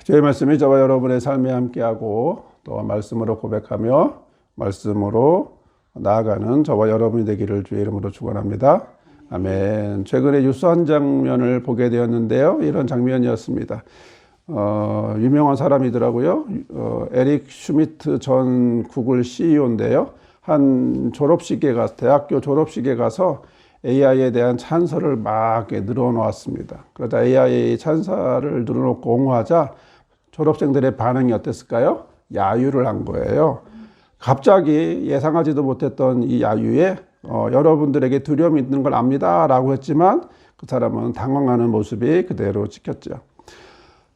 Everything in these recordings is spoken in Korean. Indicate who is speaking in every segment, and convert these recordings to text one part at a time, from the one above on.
Speaker 1: 저희 말씀이 저와 여러분의 삶에 함께하고 또 말씀으로 고백하며 말씀으로 나아가는 저와 여러분이 되기를 주의 이름으로 축원합니다. 아멘. 최근에 뉴스 한 장면을 보게 되었는데요. 이런 장면이었습니다. 유명한 사람이더라고요. 에릭 슈미트 전 구글 CEO인데요. 한 졸업식에 가서, 대학교 졸업식에 가서 AI에 대한 찬사를 막 늘어놓았습니다. 그러자 AI 찬사를 늘어놓고 옹호하자 졸업생들의 반응이 어땠을까요? 야유를 한 거예요. 갑자기 예상하지도 못했던 이 야유에 여러분들에게 두려움이 있는 걸 압니다 라고 했지만 그 사람은 당황하는 모습이 그대로 찍혔죠.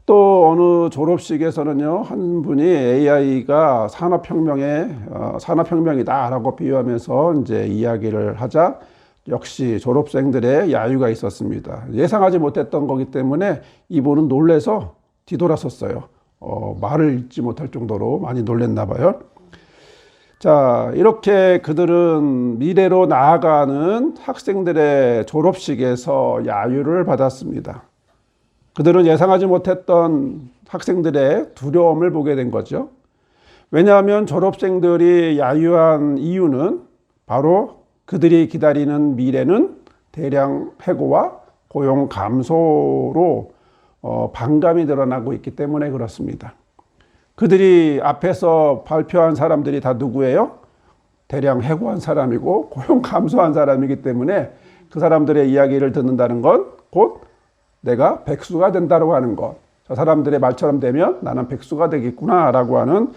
Speaker 1: 또 어느 졸업식에서는요, 한 분이 AI가 산업혁명이다 라고 비유하면서 이제 이야기를 하자 역시 졸업생들의 야유가 있었습니다. 예상하지 못했던 거기 때문에 이분은 놀래서 뒤돌아섰어요. 말을 잇지 못할 정도로 많이 놀랬나 봐요. 자, 이렇게 그들은 미래로 나아가는 학생들의 졸업식에서 야유를 받았습니다. 그들은 예상하지 못했던 학생들의 두려움을 보게 된 거죠. 왜냐하면 졸업생들이 야유한 이유는 바로 그들이 기다리는 미래는 대량 해고와 고용 감소로 반감이 드러나고 있기 때문에 그렇습니다. 그들이 앞에서 발표한 사람들이 다 누구예요? 대량 해고한 사람이고 고용 감소한 사람이기 때문에 그 사람들의 이야기를 듣는다는 건 곧 내가 백수가 된다고 하는 것. 저 사람들의 말처럼 되면 나는 백수가 되겠구나 라고 하는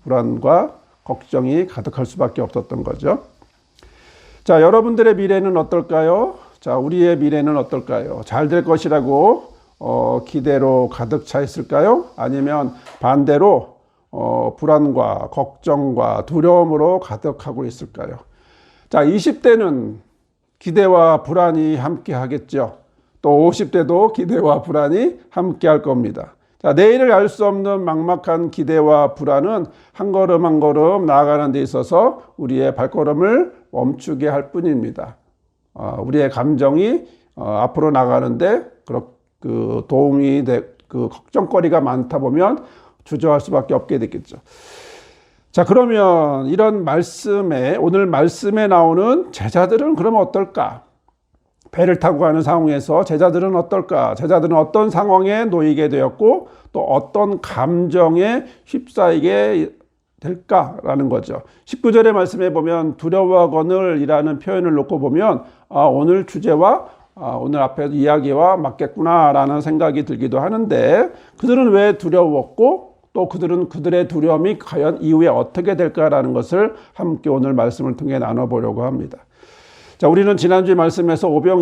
Speaker 1: 불안과 걱정이 가득할 수밖에 없었던 거죠. 자, 여러분들의 미래는 어떨까요? 자, 우리의 미래는 어떨까요? 잘 될 것이라고 기대로 가득 차 있을까요? 아니면 반대로 불안과 걱정과 두려움으로 가득하고 있을까요? 자, 20대는 기대와 불안이 함께 하겠죠. 또 50대도 기대와 불안이 함께 할 겁니다. 자, 내일을 알 수 없는 막막한 기대와 불안은 한 걸음 한 걸음 나아가는 데 있어서 우리의 발걸음을 멈추게 할 뿐입니다. 우리의 감정이 앞으로 나가는데 그 도움이 그 걱정거리가 많다 보면 주저할 수밖에 없게 되겠죠. 자, 그러면 이런 말씀에, 오늘 말씀에 나오는 제자들은 그러면 어떨까? 배를 타고 가는 상황에서 제자들은 어떨까? 제자들은 어떤 상황에 놓이게 되었고 또 어떤 감정에 휩싸이게 될까라는 거죠. 19절의 말씀에 보면 두려워하거늘이라는 표현을 놓고 보면 오늘 주제와 오늘 앞에 이야기와 맞겠구나라는 생각이 들기도 하는데, 그들은 왜 두려웠고 또 그들의 두려움이 과연 이후에 어떻게 될까라는 것을 함께 오늘 말씀을 통해 나눠보려고 합니다. 자, 우리는 지난주 말씀에서 오병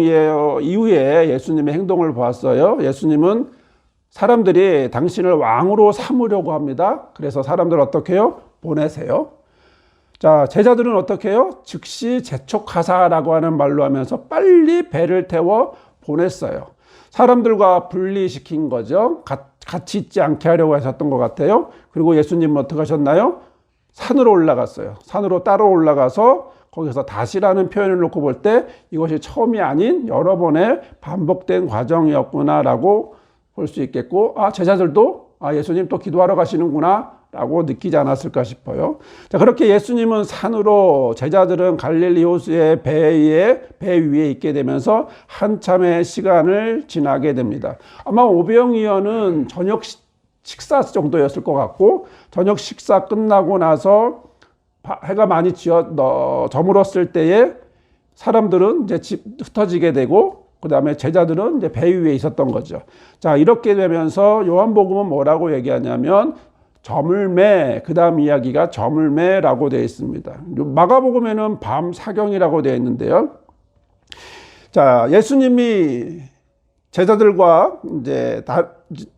Speaker 1: 이후에 예수님의 행동을 보았어요. 예수님은 사람들이 당신을 왕으로 삼으려고 합니다. 그래서 사람들 어떻게 해요? 보내세요. 자, 제자들은 어떻게 해요? 즉시 재촉하사라고 하는 말로 하면서 빨리 배를 태워 보냈어요. 사람들과 분리시킨 거죠. 같이 있지 않게 하려고 하셨던 것 같아요. 그리고 예수님은 어떻게 하셨나요? 산으로 올라갔어요. 산으로 따로 올라가서 거기서 다시라는 표현을 놓고 볼 때 이것이 처음이 아닌 여러 번의 반복된 과정이었구나라고 볼 수 있겠고, 제자들도 예수님 또 기도하러 가시는구나 라고 느끼지 않았을까 싶어요. 자, 그렇게 예수님은 산으로, 제자들은 갈릴리 호수의 배 위에 있게 되면서 한참의 시간을 지나게 됩니다. 아마 오병이어는 저녁 식사 정도였을 것 같고, 저녁 식사 끝나고 나서 해가 많이 저물었을 때에 사람들은 이제 흩어지게 되고, 그 다음에 제자들은 이제 배 위에 있었던 거죠. 자, 이렇게 되면서 요한복음은 뭐라고 얘기하냐면 저물매, 그 다음 이야기가 저물매라고 되어 있습니다. 마가복음에는 밤 사경이라고 되어 있는데요. 자, 예수님이 제자들과 이제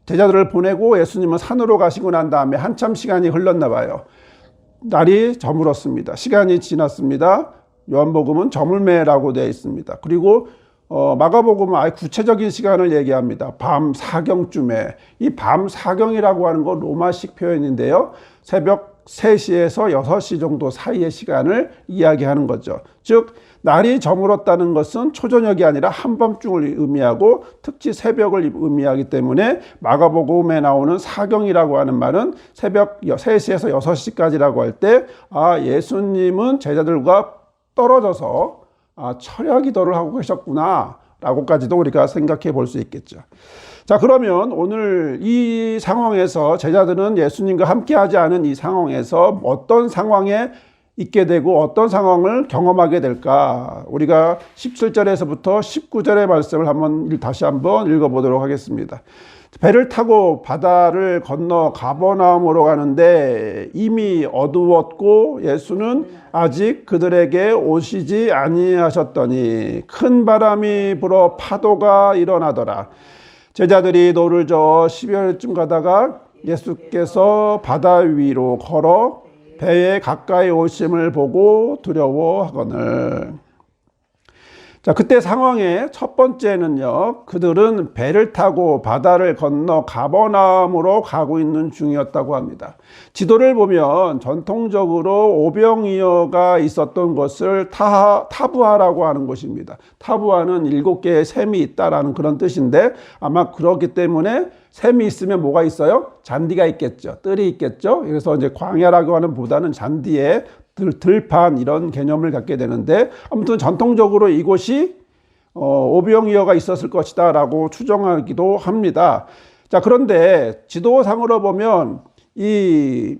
Speaker 1: 제자들을 보내고 예수님은 산으로 가시고 난 다음에 한참 시간이 흘렀나 봐요. 날이 저물었습니다. 시간이 지났습니다. 요한복음은 저물매라고 되어 있습니다. 그리고 마가복음은 아예 구체적인 시간을 얘기합니다. 밤 사경쯤에. 이 밤 사경이라고 하는 건 로마식 표현인데요. 새벽 3시에서 6시 정도 사이의 시간을 이야기하는 거죠. 즉 날이 저물었다는 것은 초저녁이 아니라 한밤중을 의미하고 특히 새벽을 의미하기 때문에 마가복음에 나오는 사경이라고 하는 말은 새벽 3시에서 6시까지라고 할 때 예수님은 제자들과 떨어져서 철야 기도를 하고 계셨구나 라고까지도 우리가 생각해 볼 수 있겠죠. 자, 그러면 오늘 이 상황에서 제자들은 예수님과 함께 하지 않은 이 상황에서 어떤 상황에 있게 되고 어떤 상황을 경험하게 될까? 우리가 17절에서부터 19절의 말씀을 다시 한번 읽어보도록 하겠습니다. 배를 타고 바다를 건너 가버나움으로 가는데 이미 어두웠고 예수는 아직 그들에게 오시지 아니하셨더니 큰 바람이 불어 파도가 일어나더라. 제자들이 노를 저어 12월쯤 가다가 예수께서 바다 위로 걸어 배에 가까이 오심을 보고 두려워하거늘. 자, 그때 상황의 첫 번째는요, 그들은 배를 타고 바다를 건너 가버나움으로 가고 있는 중이었다고 합니다. 지도를 보면 전통적으로 오병이어가 있었던 것을 타부아라고 하는 곳입니다. 타부아는 7개의 샘이 있다라는 그런 뜻인데 아마 그렇기 때문에 샘이 있으면 뭐가 있어요? 잔디가 있겠죠. 뜰이 있겠죠. 그래서 이제 광야라고 하는 보다는 잔디에 들판 이런 개념을 갖게 되는데 아무튼 전통적으로 이곳이 오병이어가 있었을 것이다 라고 추정하기도 합니다. 자, 그런데 지도상으로 보면 이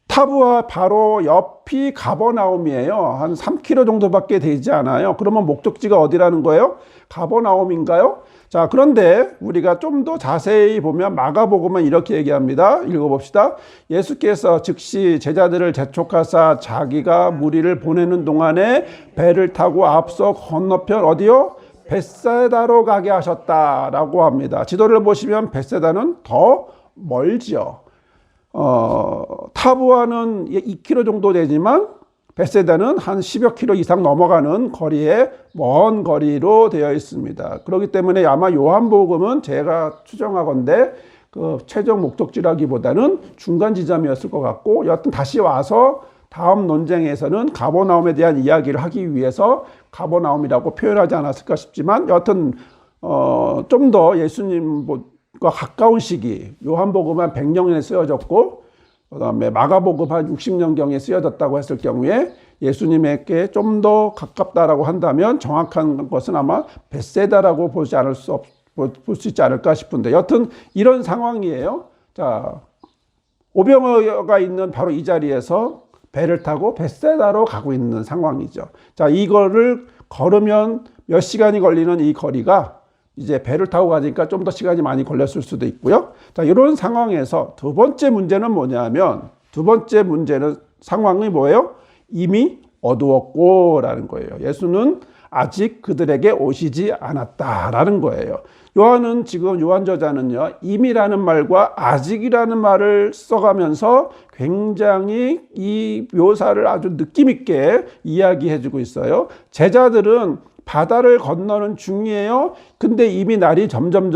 Speaker 1: 타부아 바로 옆이 가버나움이에요. 한 3km 정도밖에 되지 않아요. 그러면 목적지가 어디라는 거예요? 가버나움인가요? 자, 그런데 우리가 좀 더 자세히 보면 마가복음은 이렇게 얘기합니다. 읽어봅시다. 예수께서 즉시 제자들을 재촉하사 자기가 무리를 보내는 동안에 배를 타고 앞서 건너편 어디요? 벳사이다로 가게 하셨다라고 합니다. 지도를 보시면 벳사이다는 더 멀지요. 타부아는 2km 정도 되지만 벳사이다는 한 10여 킬로 이상 넘어가는 거리에 먼 거리로 되어 있습니다. 그렇기 때문에 아마 요한복음은 제가 추정하건대 그 최종 목적지라기보다는 중간 지점이었을 것 같고 여하튼 다시 와서 다음 논쟁에서는 가버나움에 대한 이야기를 하기 위해서 가버나움이라고 표현하지 않았을까 싶지만 여하튼 좀 더 예수님과 가까운 시기 요한복음은 100년에 쓰여졌고 그다음에 마가복음 한 60년경에 쓰여졌다고 했을 경우에 예수님에게 좀 더 가깝다라고 한다면 정확한 것은 아마 벳세다라고 볼 수 있지 않을까 싶은데 여튼 이런 상황이에요. 자, 오병이어가 있는 바로 이 자리에서 배를 타고 벳세다로 가고 있는 상황이죠. 자, 이거를 걸으면 몇 시간이 걸리는 이 거리가 이제 배를 타고 가니까 좀 더 시간이 많이 걸렸을 수도 있고요. 자, 이런 상황에서 두 번째 문제는 뭐냐면 두 번째 문제는 상황이 뭐예요? 이미 어두웠고 라는 거예요. 예수는 아직 그들에게 오시지 않았다라는 거예요. 요한은 지금 요한 저자는요, 이미라는 말과 아직이라는 말을 써가면서 굉장히 이 묘사를 아주 느낌 있게 이야기해주고 있어요. 제자들은 바다를 건너는 중이에요. 근데 이미 날이 점점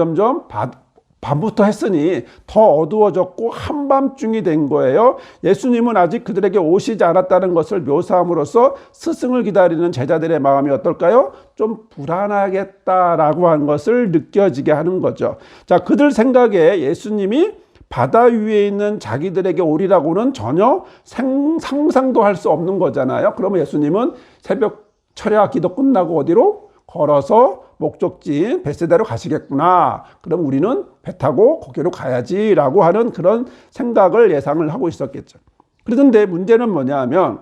Speaker 1: 밤부터 했으니 더 어두워졌고 한밤중이 된 거예요. 예수님은 아직 그들에게 오시지 않았다는 것을 묘사함으로써 스승을 기다리는 제자들의 마음이 어떨까요? 좀 불안하겠다라고 하는 것을 느껴지게 하는 거죠. 자, 그들 생각에 예수님이 바다 위에 있는 자기들에게 오리라고는 전혀 상상도 할 수 없는 거잖아요. 그러면 예수님은 새벽 철야 기도 끝나고 어디로? 걸어서 목적지인 벳세다로 가시겠구나. 그럼 우리는 배 타고 거기로 가야지라고 하는 그런 생각을 예상을 하고 있었겠죠. 그런데 문제는 뭐냐 하면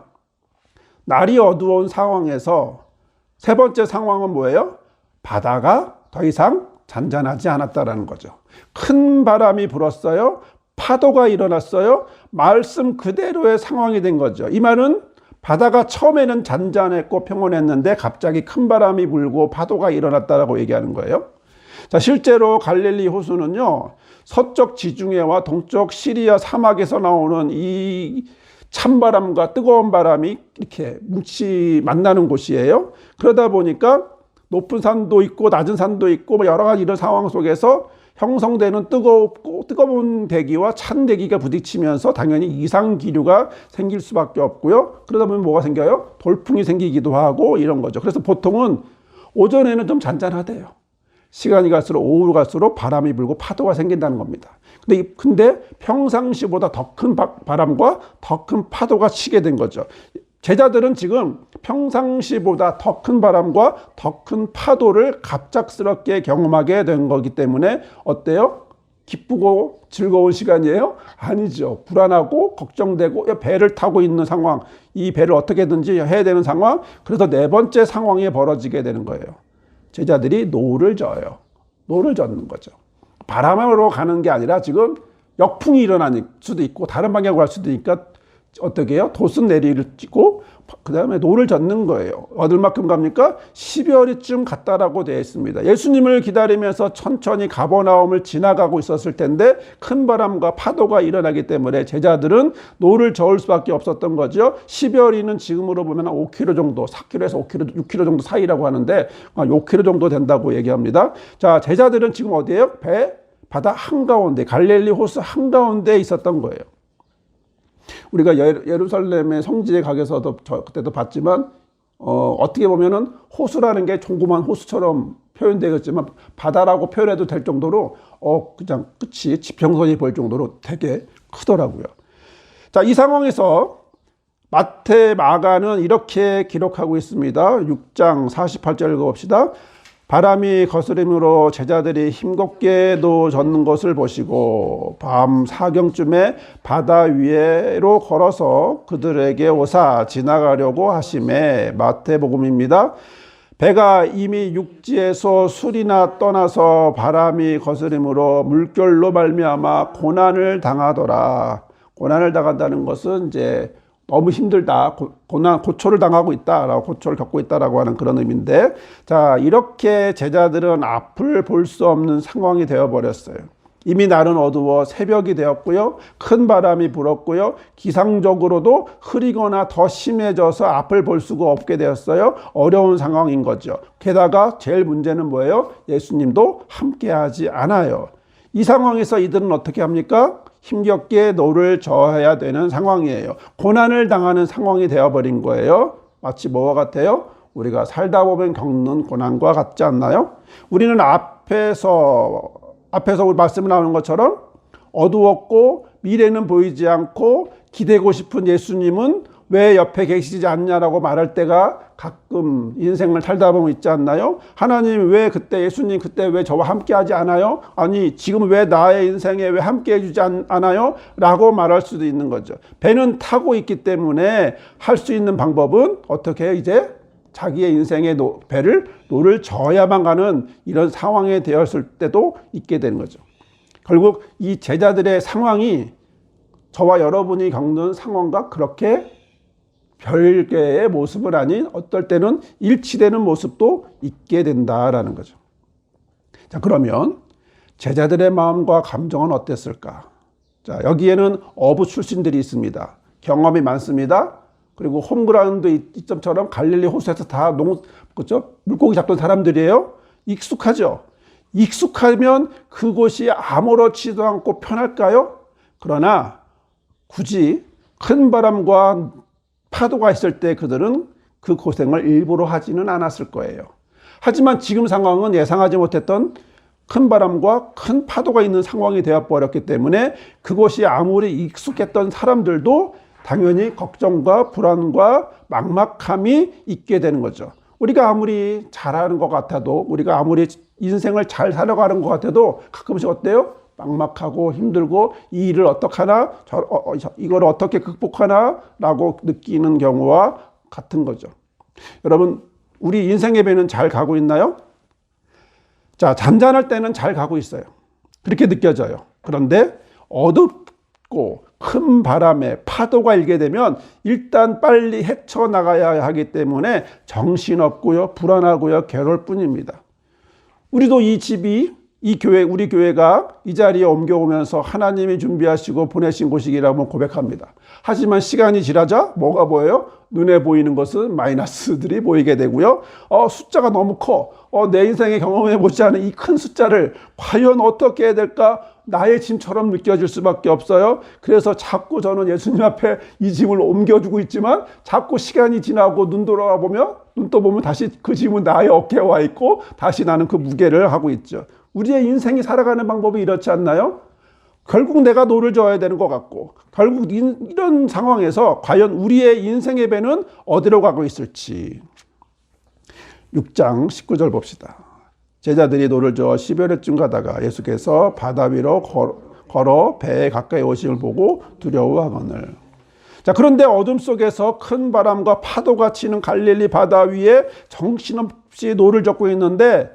Speaker 1: 날이 어두운 상황에서 세 번째 상황은 뭐예요? 바다가 더 이상 잔잔하지 않았다라는 거죠. 큰 바람이 불었어요. 파도가 일어났어요. 말씀 그대로의 상황이 된 거죠. 이 말은 바다가 처음에는 잔잔했고 평온했는데 갑자기 큰 바람이 불고 파도가 일어났다라고 얘기하는 거예요. 자, 실제로 갈릴리 호수는요, 서쪽 지중해와 동쪽 시리아 사막에서 나오는 이 찬바람과 뜨거운 바람이 이렇게 만나는 곳이에요. 그러다 보니까 높은 산도 있고 낮은 산도 있고 여러 가지 이런 상황 속에서 형성되는 뜨거운 대기와 찬 대기가 부딪히면서 당연히 이상 기류가 생길 수밖에 없고요. 그러다 보면 뭐가 생겨요? 돌풍이 생기기도 하고 이런 거죠. 그래서 보통은 오전에는 좀 잔잔하대요. 시간이 갈수록 오후로 갈수록 바람이 불고 파도가 생긴다는 겁니다. 근데 평상시보다 더 큰 바람과 더 큰 파도가 치게 된 거죠. 제자들은 지금 평상시보다 더 큰 바람과 더 큰 파도를 갑작스럽게 경험하게 된 거기 때문에 어때요? 기쁘고 즐거운 시간이에요? 아니죠. 불안하고 걱정되고 배를 타고 있는 상황, 이 배를 어떻게든지 해야 되는 상황, 그래서 네 번째 상황이 벌어지게 되는 거예요. 제자들이 노를 져요. 노를 젓는 거죠. 바람으로 가는 게 아니라 지금 역풍이 일어날 수도 있고 다른 방향으로 갈 수도 있으니까 어떻게 해요? 도슨 내리를 찍고 그 다음에 노를 젓는 거예요. 얼마큼 갑니까? 10여리쯤 갔다라고 되어 있습니다. 예수님을 기다리면서 천천히 가버나움을 지나가고 있었을 텐데 큰 바람과 파도가 일어나기 때문에 제자들은 노를 저을 수밖에 없었던 거죠. 10여리는 지금으로 보면 5km 정도, 4km에서 5km, 6km 정도 사이라고 하는데 5km 정도 된다고 얘기합니다. 자, 제자들은 지금 어디예요? 바다 한가운데, 갈릴리 호수 한가운데 있었던 거예요. 우리가 예루살렘의 성지에 가게서도 그때도 봤지만 어떻게 보면은 호수라는 게 조그만 호수처럼 표현되겠지만 바다라고 표현해도 될 정도로 그냥 끝이 지평선이 보일 정도로 되게 크더라고요. 자, 이 상황에서 마태, 마가는 이렇게 기록하고 있습니다. 6장 48절 읽어봅시다. 바람이 거스림으로 제자들이 힘겹게 노 젓는 것을 보시고 밤 사경쯤에 바다 위로 걸어서 그들에게 오사 지나가려고 하심에 마태복음입니다. 배가 이미 육지에서 술이나 떠나서 바람이 거스림으로 물결로 말미암아 고난을 당하더라. 고난을 당한다는 것은 이제 너무 힘들다, 고초를 당하고 있다라고, 고초를 겪고 있다라고 하는 그런 의미인데, 자, 이렇게 제자들은 앞을 볼 수 없는 상황이 되어버렸어요. 이미 날은 어두워 새벽이 되었고요, 큰 바람이 불었고요, 기상적으로도 흐리거나 더 심해져서 앞을 볼 수가 없게 되었어요. 어려운 상황인 거죠. 게다가 제일 문제는 뭐예요? 예수님도 함께하지 않아요. 이 상황에서 이들은 어떻게 합니까? 힘겹게 노를 저어야 되는 상황이에요. 고난을 당하는 상황이 되어버린 거예요. 마치 뭐와 같아요? 우리가 살다 보면 겪는 고난과 같지 않나요? 우리는 앞에서 우리 말씀이 나오는 것처럼 어두웠고 미래는 보이지 않고 기대고 싶은 예수님은 왜 옆에 계시지 않냐라고 말할 때가 가끔 인생을 살다 보면 있지 않나요? 하나님 왜 그때, 예수님 그때 왜 저와 함께 하지 않아요? 아니 지금 왜 나의 인생에 왜 함께 해주지 않아요? 라고 말할 수도 있는 거죠. 배는 타고 있기 때문에 할 수 있는 방법은 어떻게 해요? 이제 자기의 인생의 노를 저어야만 가는 이런 상황에 되었을 때도 있게 되는 거죠. 결국 이 제자들의 상황이 저와 여러분이 겪는 상황과 그렇게 별개의 모습은 아닌 어떨 때는 일치되는 모습도 있게 된다라는 거죠. 자, 그러면 제자들의 마음과 감정은 어땠을까? 자, 여기에는 어부 출신들이 있습니다. 경험이 많습니다. 그리고 홈그라운드 이점처럼 갈릴리 호수에서 다 그렇죠? 물고기 잡던 사람들이에요. 익숙하죠. 익숙하면 그곳이 아무렇지도 않고 편할까요? 그러나 굳이 큰 바람과 파도가 있을 때 그들은 그 고생을 일부러 하지는 않았을 거예요. 하지만 지금 상황은 예상하지 못했던 큰 바람과 큰 파도가 있는 상황이 되어버렸기 때문에 그것이 아무리 익숙했던 사람들도 당연히 걱정과 불안과 막막함이 있게 되는 거죠. 우리가 아무리 잘하는 것 같아도, 우리가 아무리 인생을 잘 살아가는 것 같아도 가끔씩 어때요? 막막하고 힘들고 이 일을 어떻게 하나, 이걸 어떻게 극복하나 라고 느끼는 경우와 같은 거죠. 여러분, 우리 인생의 배는 잘 가고 있나요? 자, 잔잔할 때는 잘 가고 있어요. 그렇게 느껴져요. 그런데 어둡고 큰 바람에 파도가 일게 되면 일단 빨리 헤쳐나가야 하기 때문에 정신없고요, 불안하고요, 괴로울 뿐입니다. 우리도 우리 교회가 이 자리에 옮겨오면서 하나님이 준비하시고 보내신 곳이라고 고백합니다. 하지만 시간이 지나자 뭐가 보여요? 눈에 보이는 것은 마이너스들이 보이게 되고요. 숫자가 너무 커. 내 인생에 경험해보지 않은 이 큰 숫자를 과연 어떻게 해야 될까? 나의 짐처럼 느껴질 수밖에 없어요. 그래서 자꾸 저는 예수님 앞에 이 짐을 옮겨주고 있지만 자꾸 시간이 지나고 눈 떠보면 다시 그 짐은 나의 어깨에 와 있고 다시 나는 그 무게를 하고 있죠. 우리의 인생이 살아가는 방법이 이렇지 않나요? 결국 내가 노를 저어야 되는 것 같고 결국 이런 상황에서 과연 우리의 인생의 배는 어디로 가고 있을지. 6장 19절 봅시다. 제자들이 노를 저어 10여리쯤 가다가 예수께서 바다 위로 걸어 배에 가까이 오심을 보고 두려워하거늘. 자, 그런데 어둠 속에서 큰 바람과 파도가 치는 갈릴리 바다 위에 정신없이 노를 젓고 있는데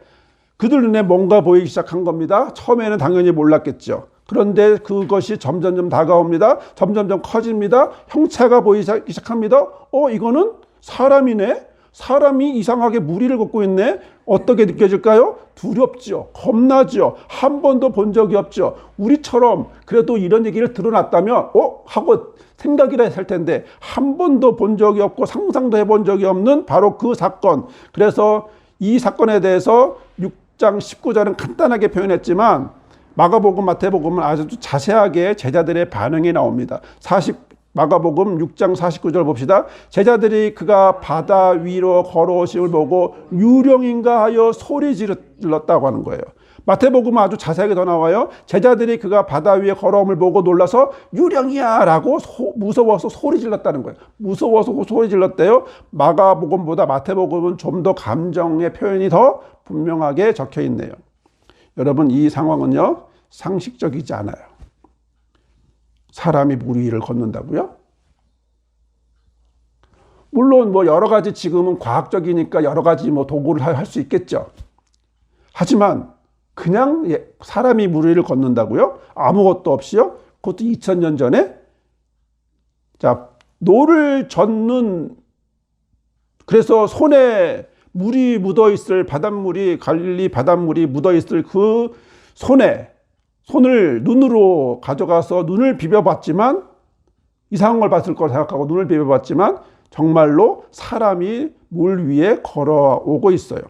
Speaker 1: 그들 눈에 뭔가 보이기 시작한 겁니다. 처음에는 당연히 몰랐겠죠. 그런데 그것이 점점점 다가옵니다. 점점점 커집니다. 형체가 보이기 시작합니다. 이거는 사람이네. 사람이 이상하게 무리를 걷고 있네. 어떻게 느껴질까요? 두렵죠. 겁나죠. 한 번도 본 적이 없죠. 우리처럼 그래도 이런 얘기를 들어놨다면 하고 생각이라 했을 텐데 한 번도 본 적이 없고 상상도 해본 적이 없는 바로 그 사건. 그래서 이 사건에 대해서 6장 19절은 간단하게 표현했지만 마가복음, 마태복음은 아주 자세하게 제자들의 반응이 나옵니다. 마가복음 6장 49절 봅시다. 제자들이 그가 바다 위로 걸어오심을 보고 유령인가 하여 소리 질렀다고 하는 거예요. 마태복음은 아주 자세하게 더 나와요. 제자들이 그가 바다 위에 걸어옴을 보고 놀라서 유령이야 라고 무서워서 소리 질렀다는 거예요. 무서워서 소리 질렀대요. 마가복음보다 마태복음은 좀 더 감정의 표현이 더 분명하게 적혀 있네요. 여러분, 이 상황은요 상식적이지 않아요. 사람이 물 위를 걷는다고요? 물론 여러 가지 지금은 과학적이니까 여러 가지 도구를 할 수 있겠죠. 하지만 그냥 사람이 물 위를 걷는다고요? 아무것도 없이요? 그것도 2000년 전에? 자, 노를 젓는, 그래서 손에 물이 묻어있을 갈릴리 바닷물이 묻어있을 그 손을 눈으로 가져가서 눈을 비벼봤지만 이상한 걸 봤을 걸 생각하고 눈을 비벼봤지만 정말로 사람이 물 위에 걸어오고 있어요.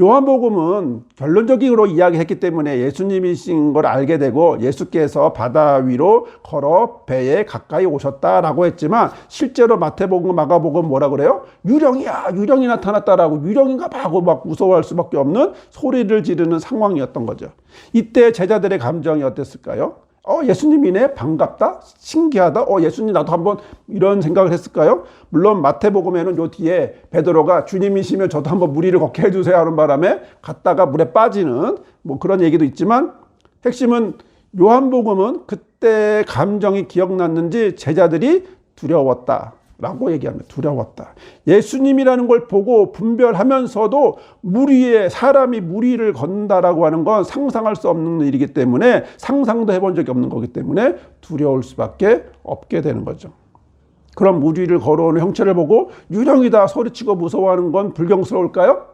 Speaker 1: 요한복음은 결론적으로 이야기했기 때문에 예수님이신 걸 알게 되고 예수께서 바다 위로 걸어 배에 가까이 오셨다라고 했지만 실제로 마태복음, 마가복음 뭐라 그래요? 유령이 나타났다라고 유령인가 봐 하고 막 무서워할 수밖에 없는 소리를 지르는 상황이었던 거죠. 이때 제자들의 감정이 어땠을까요? 예수님이네, 반갑다, 신기하다, 예수님 나도 한번 이런 생각을 했을까요? 물론 마태복음에는 요 뒤에 베드로가 주님이시면 저도 한번 무리를 걷게 해주세요 하는 바람에 갔다가 물에 빠지는 그런 얘기도 있지만 핵심은 요한복음은 그때 감정이 기억났는지 제자들이 두려웠다 라고 얘기합니다. 두려웠다. 예수님이라는 걸 보고 분별하면서도 사람이 물 위를 걷는다라고 하는 건 상상할 수 없는 일이기 때문에 상상도 해본 적이 없는 거기 때문에 두려울 수밖에 없게 되는 거죠. 그럼 물 위를 걸어오는 형체를 보고 유령이다 소리치고 무서워하는 건 불경스러울까요?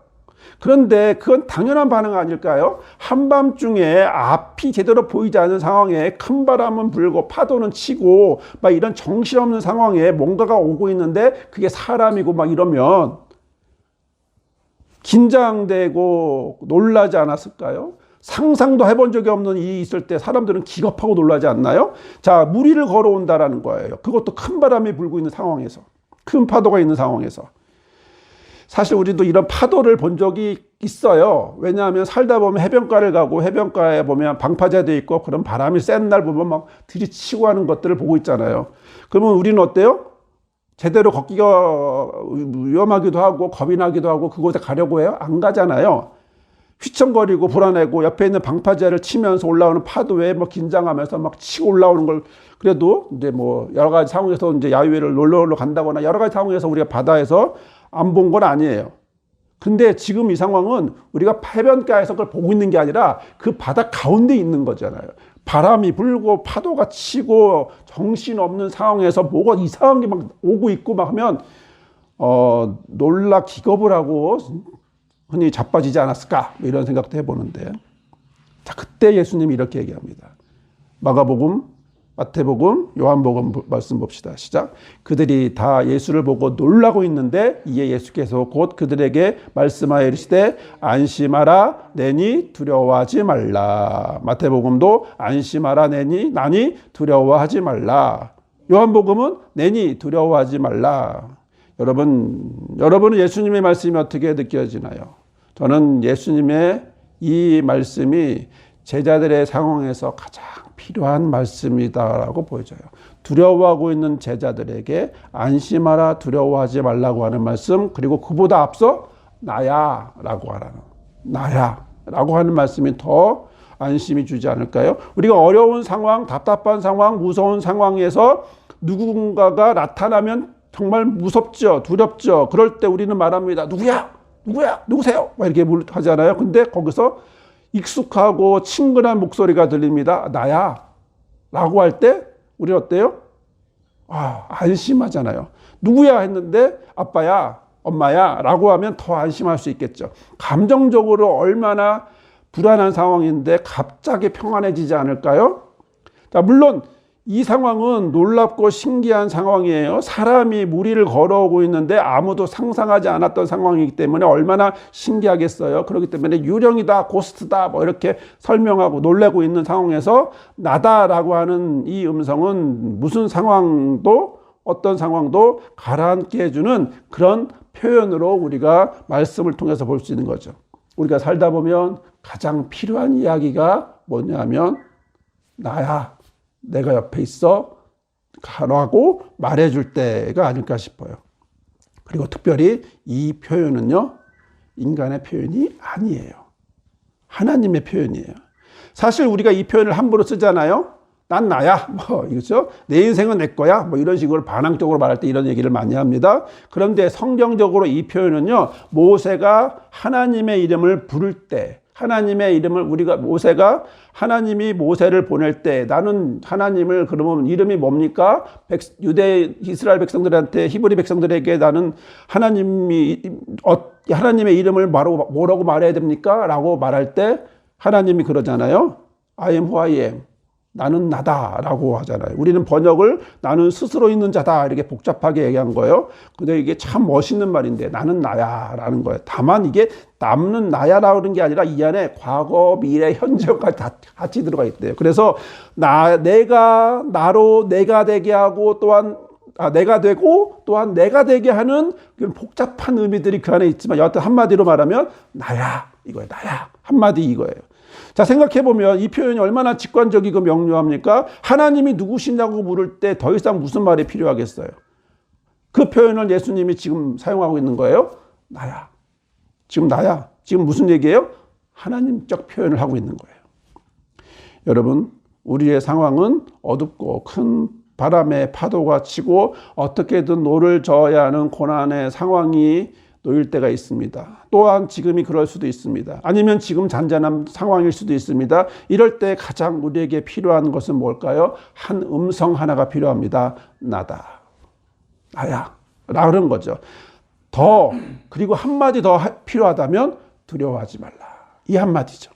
Speaker 1: 그런데 그건 당연한 반응 아닐까요? 한밤중에 앞이 제대로 보이지 않는 상황에 큰 바람은 불고 파도는 치고 막 이런 정신없는 상황에 뭔가가 오고 있는데 그게 사람이고 막 이러면 긴장되고 놀라지 않았을까요? 상상도 해본 적이 없는 일이 있을 때 사람들은 기겁하고 놀라지 않나요? 자, 물 위를 걸어온다라는 거예요. 그것도 큰 바람이 불고 있는 상황에서, 큰 파도가 있는 상황에서. 사실 우리도 이런 파도를 본 적이 있어요. 왜냐하면 살다 보면 해변가를 가고 해변가에 보면 방파제도 있고 그런 바람이 센 날 보면 막 들이치고 하는 것들을 보고 있잖아요. 그러면 우리는 어때요? 제대로 걷기가 위험하기도 하고 겁이 나기도 하고 그곳에 가려고 해요? 안 가잖아요. 휘청거리고 불안해고 옆에 있는 방파제를 치면서 올라오는 파도에 긴장하면서 막 치고 올라오는 걸 그래도 이제 여러 가지 상황에서 이제 야유회를 놀러 간다거나 여러 가지 상황에서 우리가 바다에서 안 본 건 아니에요. 근데 지금 이 상황은 우리가 해변가에서 그걸 보고 있는 게 아니라 그 바다 가운데 있는 거잖아요. 바람이 불고 파도가 치고 정신없는 상황에서 뭐가 이상한 게 막 오고 있고 막 하면 놀라 기겁을 하고 흔히 자빠지지 않았을까 이런 생각도 해보는데 자, 그때 예수님이 이렇게 얘기합니다. 마가복음 마태복음, 요한복음 말씀 봅시다. 시작. 그들이 다 예수를 보고 놀라고 있는데 이에 예수께서 곧 그들에게 말씀하여 이르시되 안심하라 내니 두려워하지 말라. 마태복음도 안심하라 내니 나니 두려워하지 말라. 요한복음은 내니 두려워하지 말라. 여러분은 예수님의 말씀이 어떻게 느껴지나요? 저는 예수님의 이 말씀이 제자들의 상황에서 가장 필요한 말씀이다라고 보여져요. 두려워하고 있는 제자들에게 안심하라 두려워하지 말라고 하는 말씀, 그리고 그보다 앞서 나야라고 하는 말씀이 더 안심이 주지 않을까요? 우리가 어려운 상황, 답답한 상황, 무서운 상황에서 누군가가 나타나면 정말 무섭죠, 두렵죠. 그럴 때 우리는 말합니다. 누구야? 누구세요? 막 이렇게 하잖아요. 근데 거기서 익숙하고 친근한 목소리가 들립니다. 나야. 라고 할 때 우리는 어때요? 안심하잖아요. 누구야 했는데 아빠야, 엄마야 라고 하면 더 안심할 수 있겠죠. 감정적으로 얼마나 불안한 상황인데 갑자기 평안해지지 않을까요? 자, 물론 이 상황은 놀랍고 신기한 상황이에요. 사람이 무리를 걸어오고 있는데 아무도 상상하지 않았던 상황이기 때문에 얼마나 신기하겠어요. 그렇기 때문에 유령이다, 고스트다 뭐 이렇게 설명하고 놀래고 있는 상황에서 나다라고 하는 이 음성은 어떤 상황도 가라앉게 해주는 그런 표현으로 우리가 말씀을 통해서 볼 수 있는 거죠. 우리가 살다 보면 가장 필요한 이야기가 뭐냐면 나야. 내가 옆에 있어 가라고 말해줄 때가 아닐까 싶어요. 그리고 특별히 이 표현은요, 인간의 표현이 아니에요. 하나님의 표현이에요. 사실 우리가 이 표현을 함부로 쓰잖아요. 난 나야, 이거죠. 내 인생은 내 거야, 이런 식으로 반항적으로 말할 때 이런 얘기를 많이 합니다. 그런데 성경적으로 이 표현은요, 모세가 하나님의 이름을 부를 때, 모세가 하나님이 모세를 보낼 때 나는 하나님을 그러면 이름이 뭡니까? 이스라엘 백성들한테 히브리 백성들에게 나는 하나님의 이름을 뭐라고 말해야 됩니까? 라고 말할 때 하나님이 그러잖아요. I am who I am. 나는 나다라고 하잖아요. 우리는 번역을 나는 스스로 있는 자다 이렇게 복잡하게 얘기한 거예요. 근데 이게 참 멋있는 말인데 나는 나야라는 거예요. 다만 이게 남는 나야라는 게 아니라 이 안에 과거, 미래, 현재까지 다 같이 들어가 있대요. 그래서 내가 되게 하고 또한 내가 되고 또한 내가 되게 하는 그런 복잡한 의미들이 그 안에 있지만 여하튼 한마디로 말하면 나야 이거예요. 나야 한마디 이거예요. 자, 생각해보면 이 표현이 얼마나 직관적이고 명료합니까? 하나님이 누구시냐고 물을 때 더 이상 무슨 말이 필요하겠어요? 그 표현을 예수님이 지금 사용하고 있는 거예요. 나야. 지금 나야. 지금 무슨 얘기예요? 하나님적 표현을 하고 있는 거예요. 여러분, 우리의 상황은 어둡고 큰 바람에 파도가 치고 어떻게든 노를 저어야 하는 고난의 상황이 놓일 때가 있습니다. 또한 지금이 그럴 수도 있습니다. 아니면 지금 잔잔한 상황일 수도 있습니다. 이럴 때 가장 우리에게 필요한 것은 뭘까요? 한 음성 하나가 필요합니다. 나다. 나야. 라는 거죠. 그리고 한마디 더 필요하다면 두려워하지 말라. 이 한마디죠.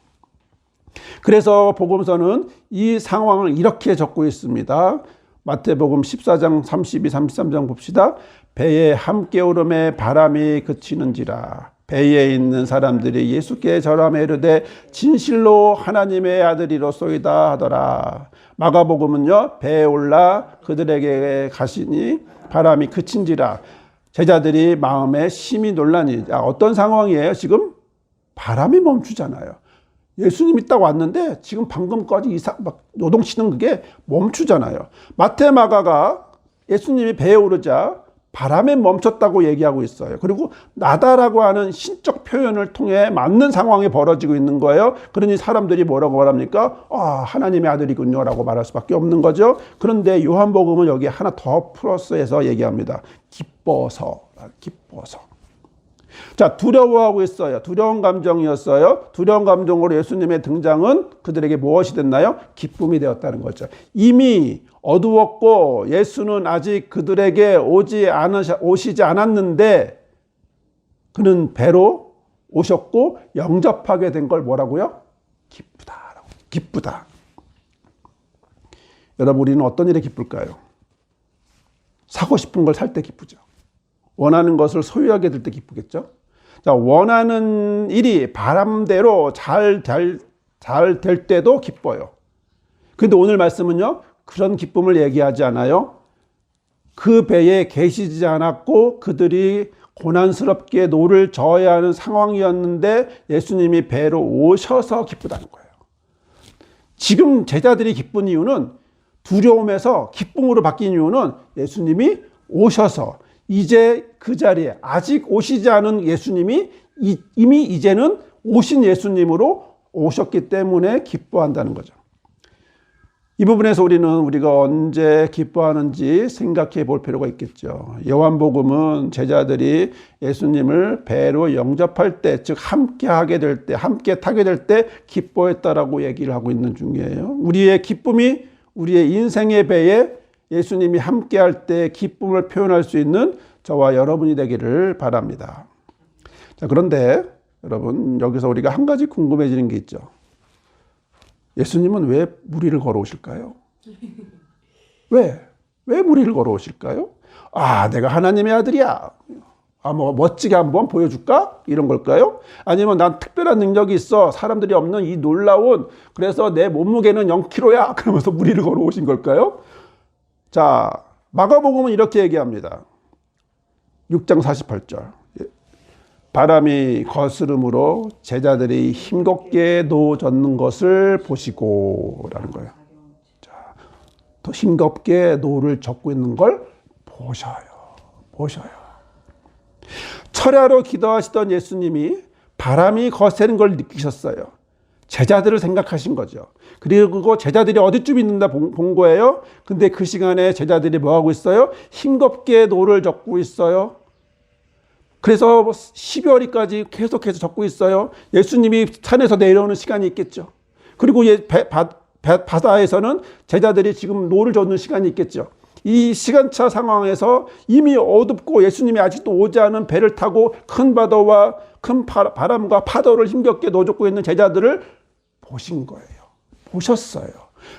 Speaker 1: 그래서 복음서는 이 상황을 이렇게 적고 있습니다. 마태복음 14장 32, 33장 봅시다. 배에 함께 오름에 바람이 그치는지라. 배에 있는 사람들이 예수께 절하며 이르되 진실로 하나님의 아들이로소이다 하더라. 마가복음은요, 배에 올라 그들에게 가시니 바람이 그친지라. 제자들이 마음에 심히 놀라니. 어떤 상황이에요? 지금 바람이 멈추잖아요. 예수님이 딱 왔는데 지금 방금까지 요동치는 그게 멈추잖아요. 마태, 마가가 예수님이 배에 오르자 바람에 멈췄다고 얘기하고 있어요. 그리고 나다라고 하는 신적 표현을 통해 맞는 상황이 벌어지고 있는 거예요. 그러니 사람들이 뭐라고 말합니까? 하나님의 아들이군요 라고 말할 수밖에 없는 거죠. 그런데 요한복음은 여기에 하나 더 플러스해서 얘기합니다. 기뻐서. 자, 두려워하고 있어요. 두려운 감정이었어요. 두려운 감정으로 예수님의 등장은 그들에게 무엇이 됐나요? 기쁨이 되었다는 거죠. 이미 어두웠고 예수는 아직 그들에게 오시지 않았는데 그는 배로 오셨고 영접하게 된 걸 뭐라고요? 기쁘다. 여러분, 우리는 어떤 일에 기쁠까요? 사고 싶은 걸 살 때 기쁘죠. 원하는 것을 소유하게 될 때 기쁘겠죠. 자, 원하는 일이 바람대로 잘 될 때도 기뻐요. 근데 오늘 말씀은요, 그런 기쁨을 얘기하지 않아요. 그 배에 계시지 않았고 그들이 고난스럽게 노를 저어야 하는 상황이었는데 예수님이 배로 오셔서 기쁘다는 거예요. 지금 제자들이 기쁜 이유는, 두려움에서 기쁨으로 바뀐 이유는 예수님이 오셔서, 이제 그 자리에 아직 오시지 않은 예수님이 이미 이제는 오신 예수님으로 오셨기 때문에 기뻐한다는 거죠. 이 부분에서 우리가 언제 기뻐하는지 생각해 볼 필요가 있겠죠. 요한복음은 제자들이 예수님을 배로 영접할 때, 즉 함께 하게 될 때, 함께 타게 될 때 기뻐했다라고 얘기를 하고 있는 중이에요. 우리의 기쁨이 우리의 인생의 배에 예수님이 함께 할 때 기쁨을 표현할 수 있는 저와 여러분이 되기를 바랍니다. 자, 그런데 여러분, 여기서 우리가 한 가지 궁금해지는 게 있죠. 예수님은 왜 무리를 걸어오실까요? 왜 무리를 걸어오실까요? 아, 내가 하나님의 아들이야. 뭐 멋지게 한번 보여줄까? 이런 걸까요? 아니면 난 특별한 능력이 있어. 사람들이 없는 이 놀라운, 그래서 내 몸무게는 0kg야. 그러면서 무리를 걸어오신 걸까요? 자, 마가복음은 이렇게 얘기합니다. 6장 48절. 바람이 거스름으로 제자들이 힘겹게 노 젓는 것을 보시고, 라는 거예요. 자, 더 힘겹게 노를 젓고 있는 걸 보셔요. 철야로 기도하시던 예수님이 바람이 거세는 걸 느끼셨어요. 제자들을 생각하신 거죠. 그리고 제자들이 어디쯤 있는다 본 거예요. 근데 그 시간에 제자들이 뭐 하고 있어요? 힘겹게 노를 젓고 있어요. 그래서 12월까지 계속해서 젓고 있어요. 예수님이 산에서 내려오는 시간이 있겠죠. 그리고 바다에서는 제자들이 지금 노를 젓는 시간이 있겠죠. 이 시간차 상황에서 이미 어둡고 예수님이 아직도 오지 않은 배를 타고 큰 바다와 큰 바람과 파도를 힘겹게 노젓고 있는 제자들을 보신 거예요. 보셨어요.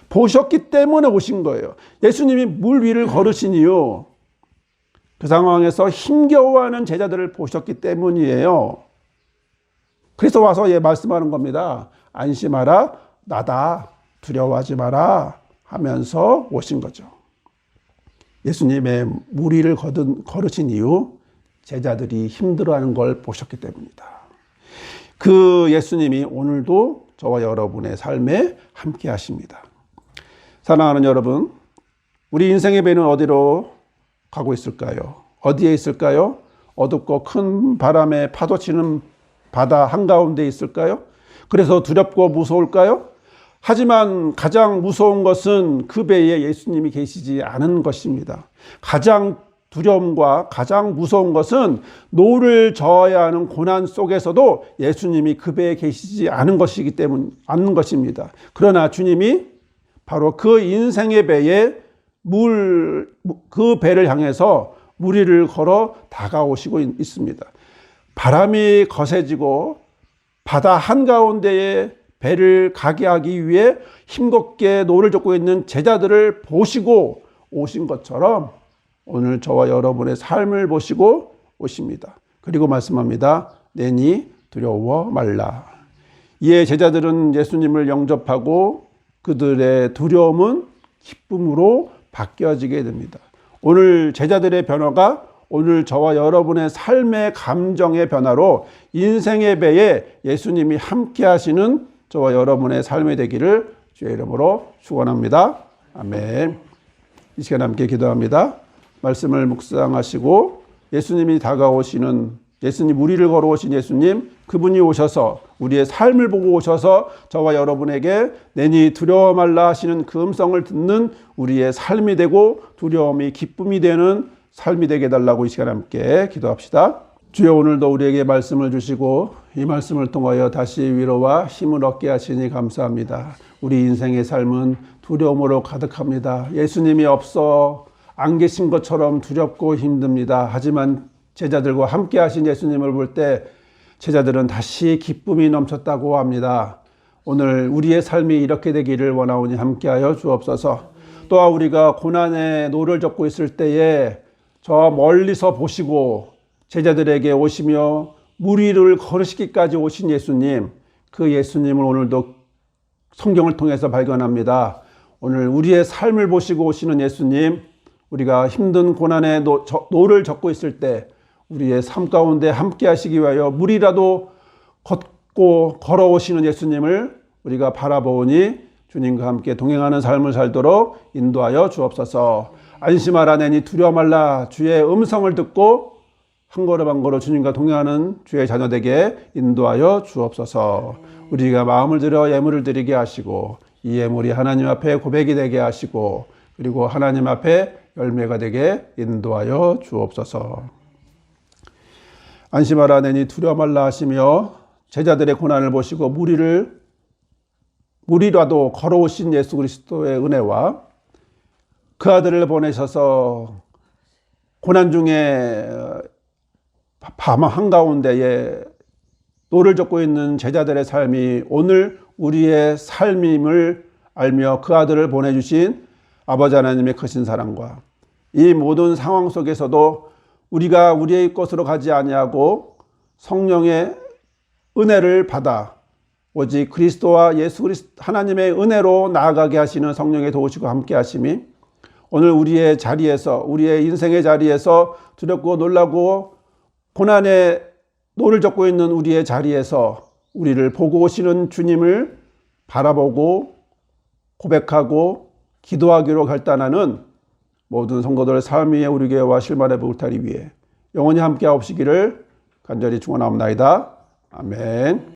Speaker 1: 보셨기 때문에 오신 거예요. 예수님이 물 위를 걸으신 이유, 그 상황에서 힘겨워하는 제자들을 보셨기 때문이에요. 그래서 와서 말씀하는 겁니다. 안심하라, 나다, 두려워하지 마라 하면서 오신 거죠. 예수님의 무리를 걸으신 이유, 제자들이 힘들어하는 걸 보셨기 때문이다. 그 예수님이 오늘도 저와 여러분의 삶에 함께 하십니다. 사랑하는 여러분, 우리 인생의 배는 어디로 가고 있을까요? 어디에 있을까요? 어둡고 큰 바람에 파도치는 바다 한가운데 있을까요? 그래서 두렵고 무서울까요? 하지만 가장 무서운 것은 그 배에 예수님이 계시지 않은 것입니다. 가장 두려움과 가장 무서운 것은 노를 저어야 하는 고난 속에서도 예수님이 그 배에 계시지 않은 것입니다. 그러나 주님이 바로 그 인생의 배에 그 배를 향해서 무리를 걸어 다가오시고 있습니다. 바람이 거세지고 바다 한가운데에 배를 가게 하기 위해 힘겹게 노를 젓고 있는 제자들을 보시고 오신 것처럼 오늘 저와 여러분의 삶을 보시고 오십니다. 그리고 말씀합니다. 내니 두려워 말라. 이에 제자들은 예수님을 영접하고 그들의 두려움은 기쁨으로 바뀌어지게 됩니다. 오늘 제자들의 변화가 오늘 저와 여러분의 삶의 감정의 변화로 인생의 배에 예수님이 함께 하시는 저와 여러분의 삶이 되기를 주의 이름으로 축원합니다. 아멘. 이 시간 함께 기도합니다. 말씀을 묵상하시고 예수님이 다가오시는, 예수님 무리를 걸어오신 예수님, 그분이 오셔서 우리의 삶을 보고 오셔서 저와 여러분에게 내니 두려워 말라 하시는 그 음성을 듣는 우리의 삶이 되고 두려움이 기쁨이 되는 삶이 되게 해달라고 이 시간 함께 기도합시다. 주여, 오늘도 우리에게 말씀을 주시고 이 말씀을 통하여 다시 위로와 힘을 얻게 하시니 감사합니다. 우리 인생의 삶은 두려움으로 가득합니다. 예수님이 없어 안 계신 것처럼 두렵고 힘듭니다. 하지만 제자들과 함께 하신 예수님을 볼 때 제자들은 다시 기쁨이 넘쳤다고 합니다. 오늘 우리의 삶이 이렇게 되기를 원하오니 함께하여 주옵소서. 또한 우리가 고난의 노를 젓고 있을 때에 저 멀리서 보시고 제자들에게 오시며 무리를 걸으시기까지 오신 예수님, 그 예수님을 오늘도 성경을 통해서 발견합니다. 오늘 우리의 삶을 보시고 오시는 예수님, 우리가 힘든 고난의 노를 젓고 있을 때 우리의 삶 가운데 함께 하시기 위하여 물이라도 걷고 걸어오시는 예수님을 우리가 바라보니 주님과 함께 동행하는 삶을 살도록 인도하여 주옵소서. 안심하라 내니 두려워 말라. 주의 음성을 듣고 한 걸음 한 걸음 주님과 동행하는 주의 자녀되게 인도하여 주옵소서. 우리가 마음을 들여 예물을 드리게 하시고 이 예물이 하나님 앞에 고백이 되게 하시고 그리고 하나님 앞에 열매가 되게 인도하여 주옵소서. 안심하라 내니 두려워 말라 하시며 제자들의 고난을 보시고 무리라도 걸어오신 예수 그리스도의 은혜와 그 아들을 보내셔서 고난 중에 밤 한가운데에 노를 젓고 있는 제자들의 삶이 오늘 우리의 삶임을 알며 그 아들을 보내주신 아버지 하나님의 크신 사랑과 이 모든 상황 속에서도 우리가 우리의 것으로 가지 아니하고 성령의 은혜를 받아 오직 그리스도와 예수 그리스도 하나님의 은혜로 나아가게 하시는 성령의 도우시고 함께 하심이 오늘 우리의 자리에서 우리의 인생의 자리에서 두렵고 놀라고 고난의 노를 젓고 있는 우리의 자리에서 우리를 보고 오시는 주님을 바라보고 고백하고 기도하기로 결단하는 모든 성도들의 삶 위에 우리 교회와 실만의 울타리 위에 영원히 함께 하옵시기를 간절히 축원하옵나이다. 아멘.